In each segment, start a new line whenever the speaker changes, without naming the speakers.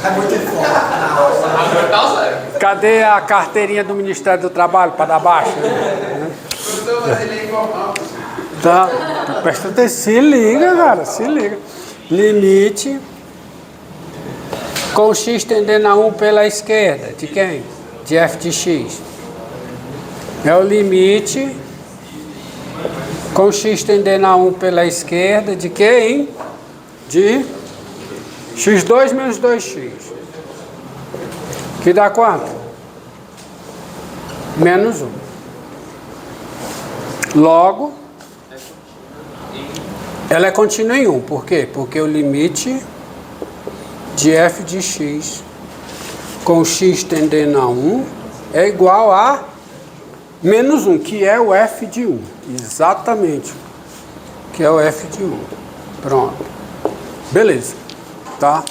É muito forte.
Cadê a carteirinha do Ministério do Trabalho para dar baixa? Tá, presta atenção, se liga, cara, se liga. Limite com x tendendo a 1 pela esquerda, de quem? De f de x. É o limite com x tendendo a 1 pela esquerda, de quem? De x2 menos 2x. Que dá quanto? Menos 1. Logo, ela é contínua em 1. Por quê? Porque o limite de f de x com x tendendo a 1 é igual a menos 1, que é o f de 1. Exatamente. Que é o f de 1. Pronto. Beleza. Tá?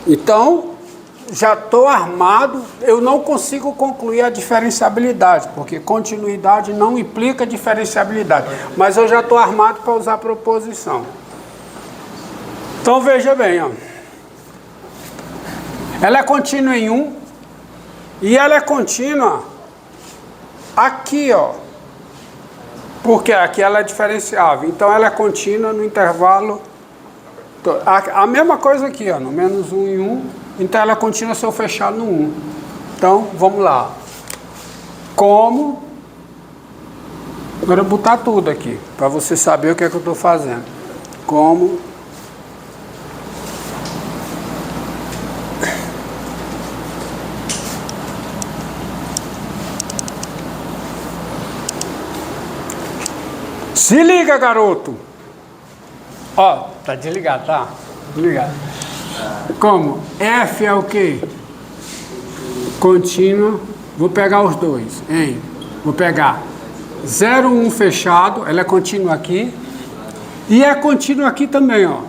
Então, já estou armado. Eu não consigo concluir a diferenciabilidade, porque continuidade não implica diferenciabilidade. Mas eu já estou armado para usar a proposição. Então, veja bem, ó. Ela é contínua em 1 e ela é contínua aqui, ó. Porque aqui ela é diferenciável. Então, ela é contínua no intervalo. A mesma coisa aqui, ó, no menos 1 em 1. Então, ela é contínua se eu fechar no 1. Então, vamos lá. Como? Agora eu vou botar tudo aqui, para você saber o que é que eu estou fazendo. Como? Se liga, garoto! Ó, tá desligado, tá? Desligado. Como? F é o quê? Contínuo. Vou pegar os dois, hein? Vou pegar 0, 1 fechado, ela é contínua aqui. E é contínua aqui também, ó.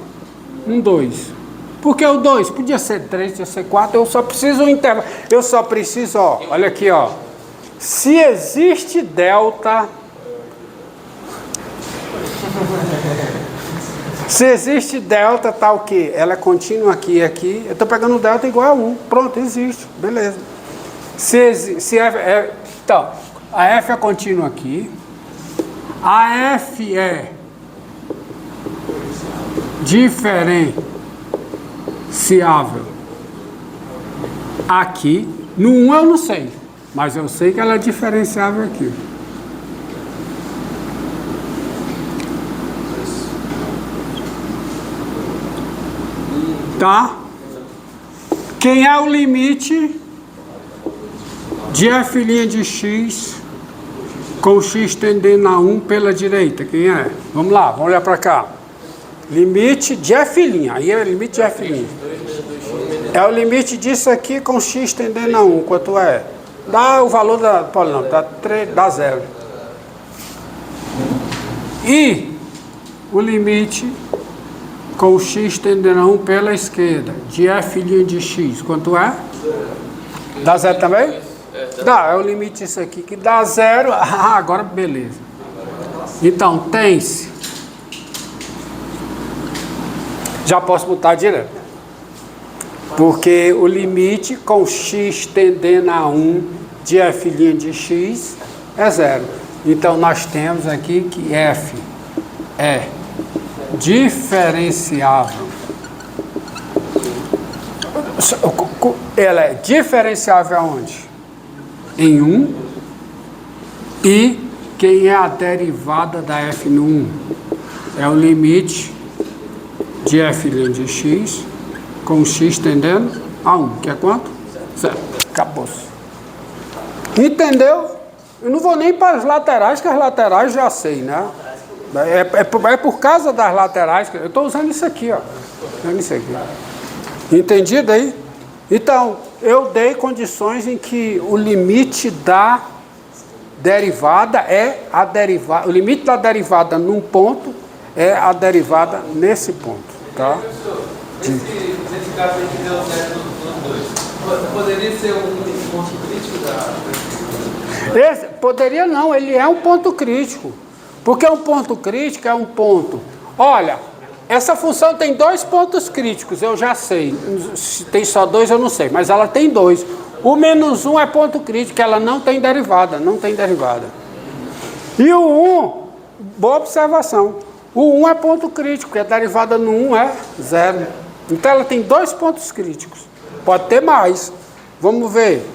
1, 2. Por que o 2? Podia ser 3, podia ser 4. Eu só preciso um intervalo. Eu só preciso, ó. Olha aqui, ó. Se existe delta. Se existe delta, tá o quê? Ela é contínua aqui e aqui. Eu estou pegando o delta igual a 1. Pronto, existe. Beleza. Se F então, a F é contínua aqui. A F é diferenciável aqui. No 1 eu não sei, mas eu sei que ela é diferenciável aqui. Tá? Quem é o limite de f' de x com x tendendo a 1 pela direita? Quem é? Vamos lá, vamos olhar para cá. Limite de f'. Aí é o limite de f'. É o limite disso aqui com x tendendo a 1. Quanto é? Dá o valor da polinômio, dá 0. E o limite com x tendendo a 1 pela esquerda, de f' de x, quanto é? Dá 0 também? Dá, é o limite disso aqui, que dá 0. Ah, agora beleza. Então, tem-se. Já posso botar direto. Porque o limite com x tendendo a 1 de f' de x é 0. Então, nós temos aqui que f é diferenciável. Ela é diferenciável aonde? Em 1. E quem é a derivada da f no 1? É o limite de f' de x com x tendendo a 1. Que é quanto? 0. Acabou-se. Entendeu? Eu não vou nem para as laterais, que as laterais já sei, né? É por causa das laterais que eu estou usando isso aqui, ó. Usando isso aqui. Entendido aí? Então, eu dei condições em que o limite da derivada é a derivada. O limite da derivada num ponto é a derivada nesse ponto, tá?
Nesse caso aí que deu certo nos 2, poderia ser um ponto crítico da...
Poderia não, ele é um ponto crítico. Porque um ponto crítico é um ponto. Olha, essa função tem dois pontos críticos, eu já sei. Se tem só dois, eu não sei, mas ela tem dois. O menos 1 é ponto crítico, ela não tem derivada, não tem derivada. E o 1, boa observação, o 1 é ponto crítico, porque a derivada no 1 é 0. Então ela tem dois pontos críticos. Pode ter mais. Vamos ver.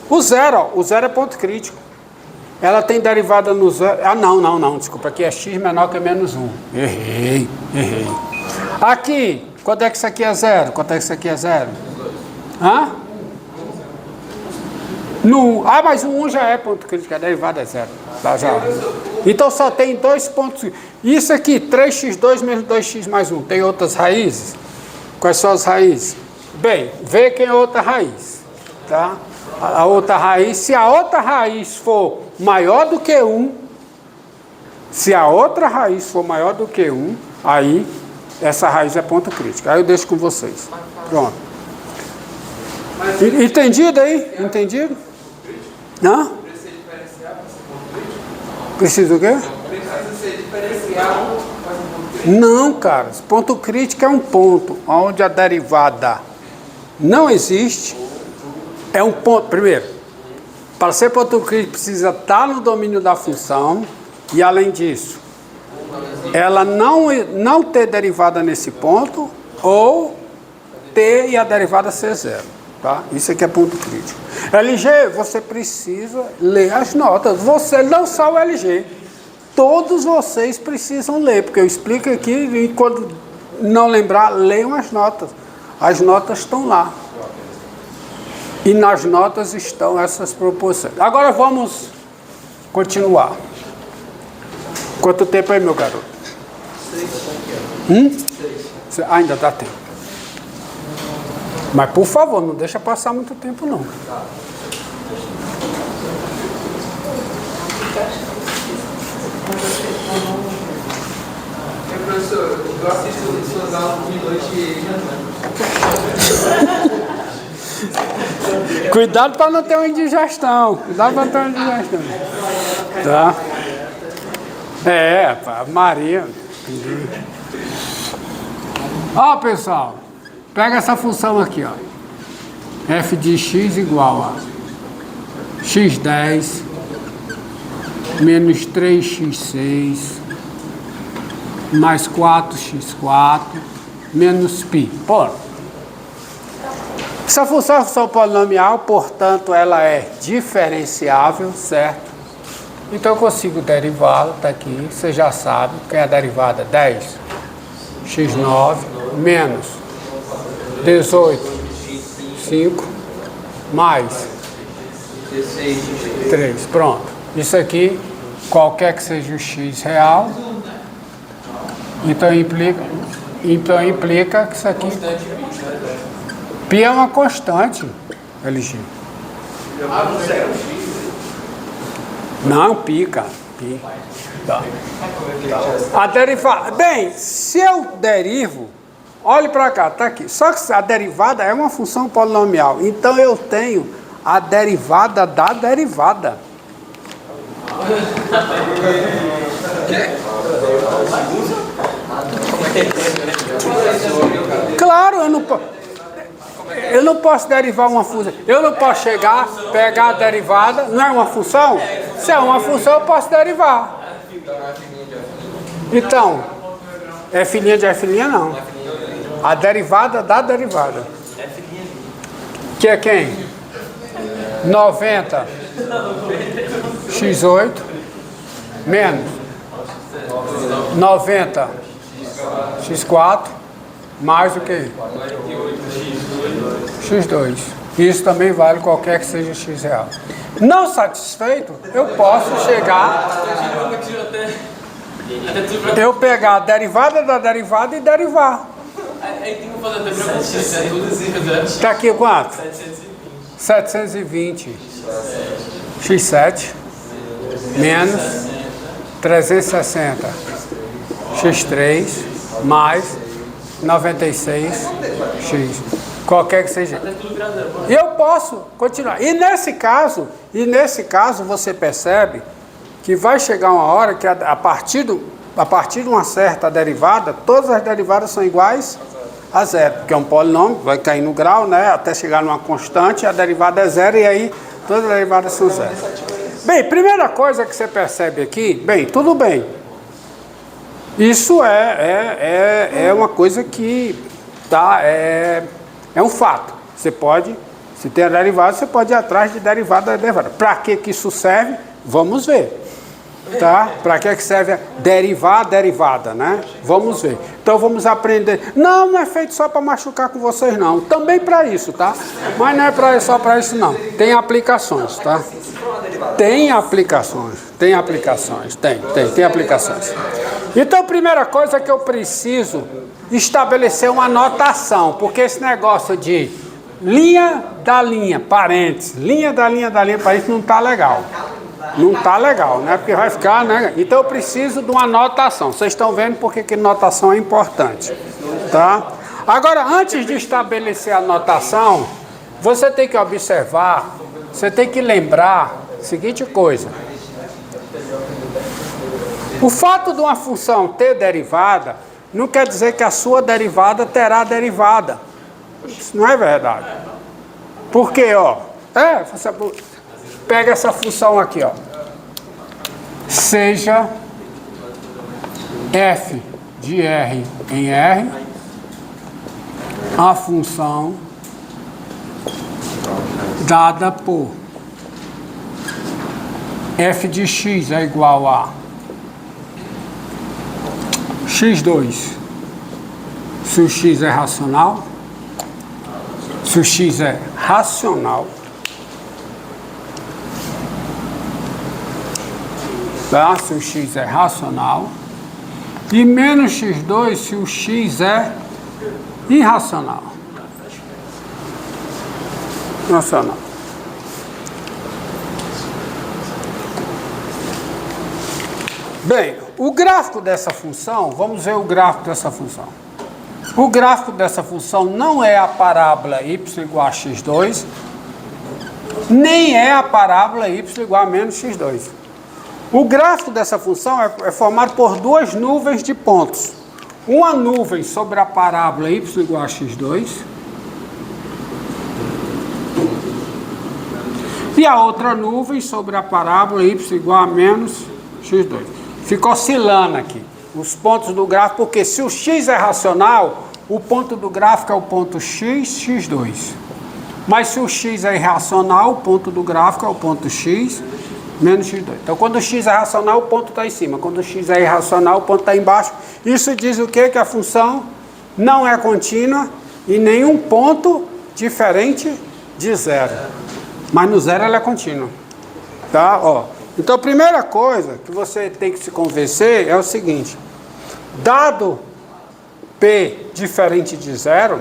O 0, o 0 é ponto crítico. Ela tem derivada no 0. Ah, não, desculpa. Aqui é x menor que menos 1. Errei. Aqui, quanto é que isso aqui é 0? Quanto é que isso aqui é 0? Hã? No, mas o 1 já é ponto crítico, a derivada é 0. Tá, já. Então só tem dois pontos. Isso aqui, 3x2 menos 2x mais 1. Tem outras raízes? Quais são as raízes? Bem, vê quem é outra raiz. Tá? A outra raiz, se a outra raiz for maior do que 1, se a outra raiz for maior do que 1, aí essa raiz é ponto crítico. Aí eu deixo com vocês. Pronto. Entendido aí? Entendido? Não? Precisa o quê?
Precisa ser diferencial.
Não, cara. Ponto crítico é um ponto onde a derivada não existe. É um ponto. Primeiro, para ser ponto crítico precisa estar no domínio da função. E além disso, ela não ter derivada nesse ponto ou ter e a derivada ser 0. Tá? Isso aqui é ponto crítico. LG, você precisa ler as notas. Você não só o LG. Todos vocês precisam ler, porque eu explico aqui e quando não lembrar, leiam as notas. As notas estão lá. E nas notas estão essas proporções. Agora vamos continuar. Quanto tempo aí, meu garoto? 6. Ainda dá tempo. Mas, por favor, não deixa passar muito tempo, não.
Professor, eu assisto suas aulas de noite e
Cuidado para não ter uma indigestão. Tá? Maria. Ó, pessoal. Pega essa função aqui, ó. F de x igual a x10 menos 3x6 mais 4x4 menos π. Pô, essa função é uma função polinomial, portanto, ela é diferenciável, certo? Então, eu consigo derivá-la, tá aqui, você já sabe, que é a derivada 10x9 menos 18, 5, mais 3. Pronto. Isso aqui, qualquer que seja o x real, então implica que isso aqui... Π é uma constante, LG. Não, π, cara. Π. Tá. A derivada... Bem, se eu derivo... Olhe para cá, está aqui. Só que a derivada é uma função polinomial. Então eu tenho a derivada da derivada. Claro, eu não posso derivar uma função. Eu não posso chegar, pegar a derivada. Não é uma função? Se é uma função, eu posso derivar. Então, f' de f' não. A derivada da derivada. Que é quem? 90 x8 menos 90 x4 mais o que? x2. Isso também vale qualquer que seja x real. Não satisfeito, eu posso chegar... Eu pegar a derivada da derivada e derivar.
Aí tem que fazer até pra
Está aqui quanto? 720 x7 menos 360 x3 mais 96 x. Qualquer que seja. E eu posso continuar. E nesse caso você percebe que vai chegar uma hora que a partir a partir de uma certa derivada, todas as derivadas são iguais a zero, porque é um polinômio, vai cair no grau, né, até chegar numa constante, a derivada é zero, e aí todas as derivadas são zero. Bem, primeira coisa que você percebe aqui, bem, tudo bem. Isso é uma coisa que é um fato. Você pode, se tem a derivada, você pode ir atrás de derivada da derivada. Para que isso serve? Vamos ver. Tá? Para que serve a derivada, né? Vamos ver. Então vamos aprender. Não é feito só para machucar com vocês, não. Também para isso, tá? Mas não é só para isso, não. Tem aplicações, tá? Tem aplicações. Tem aplicações. Tem aplicações. Então a primeira coisa que eu preciso estabelecer uma notação, porque esse negócio de linha da linha, parênteses, linha da linha, parênteses, não está legal. Não está legal, né? Porque vai ficar, né? Então eu preciso de uma notação. Vocês estão vendo porque que notação é importante, tá? Agora, antes de estabelecer a notação, você tem que observar, você tem que lembrar a seguinte coisa. O fato de uma função ter derivada não quer dizer que a sua derivada terá derivada. Isso não é verdade. Por quê, ó? Você pega essa função aqui, ó. Seja f de R em R a função dada por f de x é igual a x2, se o x é racional, se o x é racional, tá? Se o x é racional, e menos x2 se o x é irracional. Racional. Bem, o gráfico dessa função, vamos ver o gráfico dessa função. O gráfico dessa função não é a parábola y igual a x2, nem é a parábola y igual a menos x2. O gráfico dessa função é formado por duas nuvens de pontos. Uma nuvem sobre a parábola y igual a x2 e a outra nuvem sobre a parábola y igual a menos x2. Fica oscilando aqui os pontos do gráfico, porque se o x é racional, o ponto do gráfico é o ponto x, x2. Mas se o x é irracional, o ponto do gráfico é o ponto x, menos x2. Então, quando o x é racional, o ponto está em cima. Quando o x é irracional, o ponto está embaixo. Isso diz o quê? Que a função não é contínua em nenhum ponto diferente de zero. Mas no zero ela é contínua. Tá? Ó. Então, a primeira coisa que você tem que se convencer é o seguinte. Dado P diferente de zero,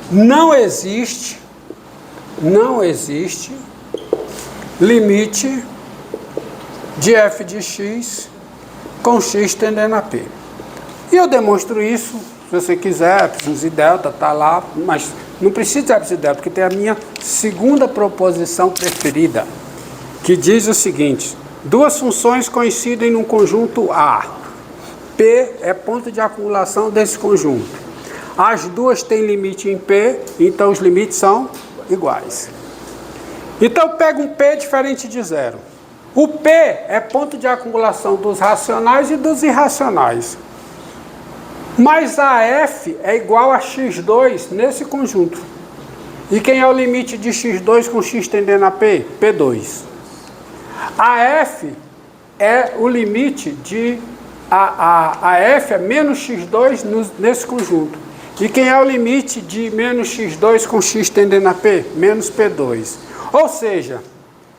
não existe limite de f de x com x tendendo a P. E eu demonstro isso, se você quiser, epsilon e delta, está lá, mas não precisa de epsilon e delta, porque tem a minha segunda proposição preferida, que diz o seguinte: duas funções coincidem num conjunto A. P é ponto de acumulação desse conjunto. As duas têm limite em P, então os limites são iguais. Então eu pego um P diferente de zero. O P é ponto de acumulação dos racionais e dos irracionais. Mas a F é igual a x2 nesse conjunto. E quem é o limite de x2 com x tendendo a P? P2. A F é o limite de... A F é menos x2 nesse conjunto. E quem é o limite de menos x2 com x tendendo a P? Menos P2. Ou seja,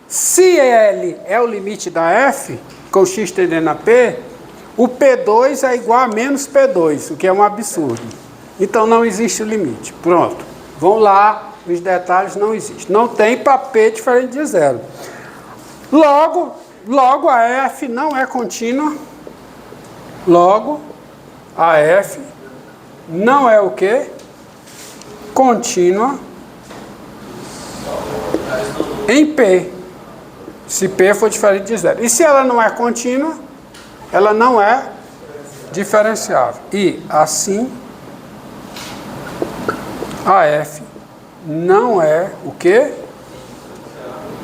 se L é o limite da F, com x tendendo a P, o P2 é igual a menos P2, o que é um absurdo. Então não existe o limite. Pronto. Vão lá, os detalhes não existem. Não tem para P diferente de zero. Logo a F não é contínua. Logo a F não é o quê? Contínua em P. Se P for diferente de zero. E se ela não é contínua, ela não é diferenciável. E assim, a f não é o quê?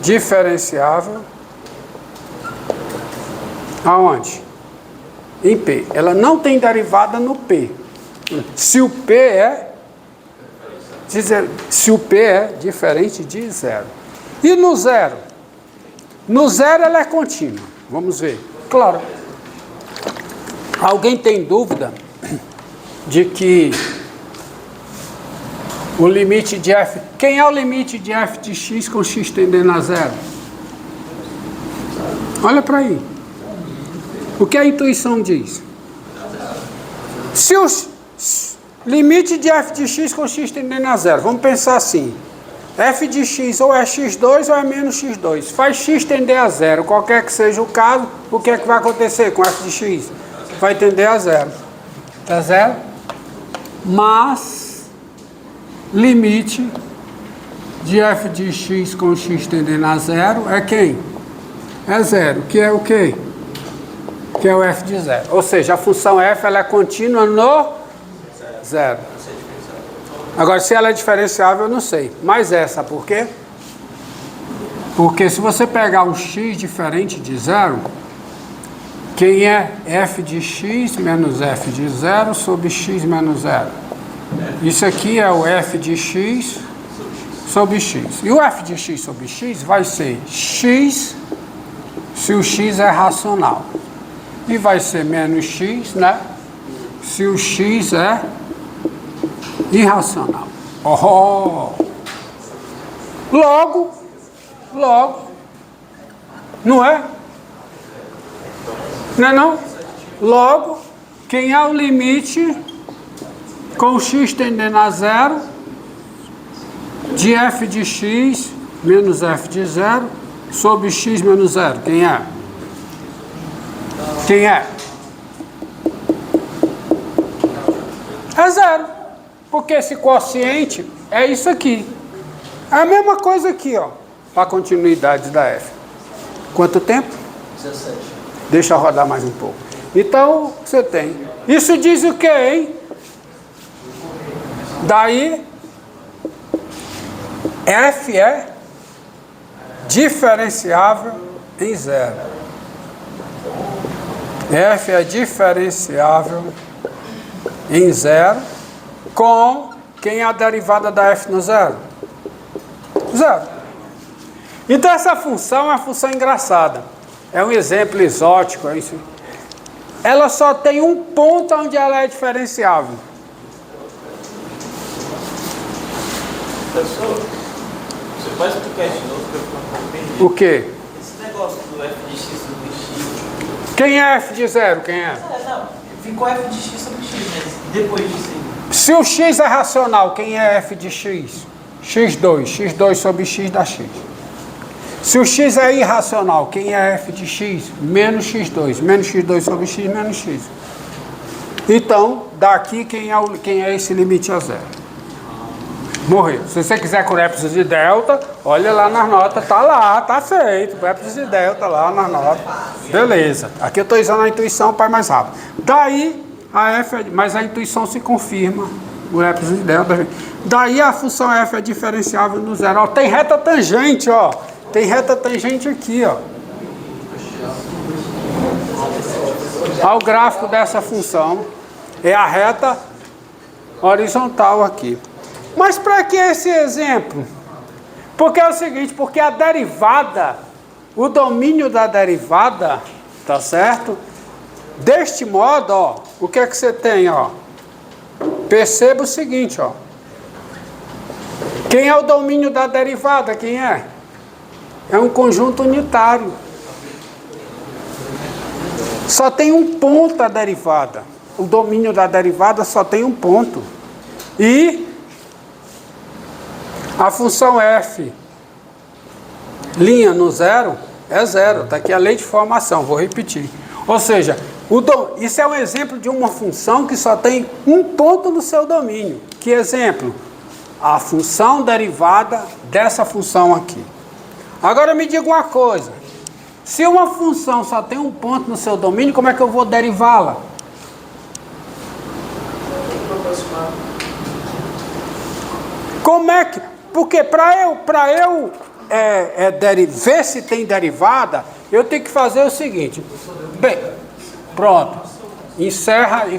Diferenciável aonde? Em P. Ela não tem derivada no P. Se o P é diferente de zero. E no zero? No zero ela é contínua. Vamos ver. Claro. Alguém tem dúvida de que o limite de f... Quem é o limite de f de x com x tendendo a zero? Olha para aí. O que a intuição diz? Se o limite de f de x com x tendendo a zero, vamos pensar assim. F de x ou é x2 ou é menos x2. Faz x tender a zero. Qualquer que seja o caso, o que é que vai acontecer com f de x? Vai tender a zero. Tá zero? Mas limite de f de x com x tendendo a zero é quem? É zero. Que é o quê? Que é o f de zero. Ou seja, a função f ela é contínua no zero. Agora, se ela é diferenciável, eu não sei. Mas essa, por quê? Porque se você pegar um x diferente de zero, quem é f de x menos f de zero sobre x menos zero? Isso aqui é o f de x sobre x. E o f de x sobre x vai ser x se o x é racional. E vai ser menos x, né? Se o x é irracional. Oh! Logo, não é? Não é não? Logo, quem é o limite com x tendendo a zero de f de x menos f de zero sobre x menos zero? Quem é? Quem é? É zero. Porque esse quociente é isso aqui. É a mesma coisa aqui, ó. A continuidade da f. Quanto tempo?
17.
Deixa eu rodar mais um pouco. Então, você tem. Isso diz o quê, hein? Daí, f é diferenciável em zero. F é diferenciável em zero com quem é a derivada da f no zero? Zero. Então essa função é uma função engraçada. É um exemplo exótico. É isso. Ela só tem um ponto onde ela é diferenciável.
Professor, você pode explicar de novo para eu ficar um pouco perdido?
O quê?
Esse negócio do f de x sobre x.
Quem é f de zero? Quem é?
Não, ficou f de x sobre x, mas depois disso aí.
Se o x é racional, quem é f de x? x2. x2 sobre x dá x. Se o x é irracional, quem é f de x? Menos x2. Menos x2 sobre x, menos x. Então, daqui quem é esse limite a zero? Morreu. Se você quiser com épsilon de delta, olha lá nas notas, tá lá, tá feito. Épsilon de delta lá nas notas. Beleza. Aqui eu estou usando a intuição para ir mais rápido. Daí, mas a intuição se confirma. O épsilon de delta. Daí a função f é diferenciável no zero. Ó, tem reta tangente, ó. Tem reta tangente aqui, ó. Olha o gráfico dessa função. É a reta horizontal aqui. Mas para que esse exemplo? Porque é o seguinte, porque a derivada, o domínio da derivada, tá certo? Deste modo, ó, o que é que você tem, ó? Perceba o seguinte, ó. Quem é o domínio da derivada? Quem é? É um conjunto unitário. Só tem um ponto a derivada. O domínio da derivada só tem um ponto. E a função f, linha no zero, é zero. Está aqui a lei de formação, vou repetir. Ou seja, isso é um exemplo de uma função que só tem um ponto no seu domínio. Que exemplo? A função derivada dessa função aqui. Agora me diga uma coisa. Se uma função só tem um ponto no seu domínio, como é que eu vou derivá-la? Como é que... Porque para eu ver se tem derivada, eu tenho que fazer o seguinte. Bem, pronto. Encerra.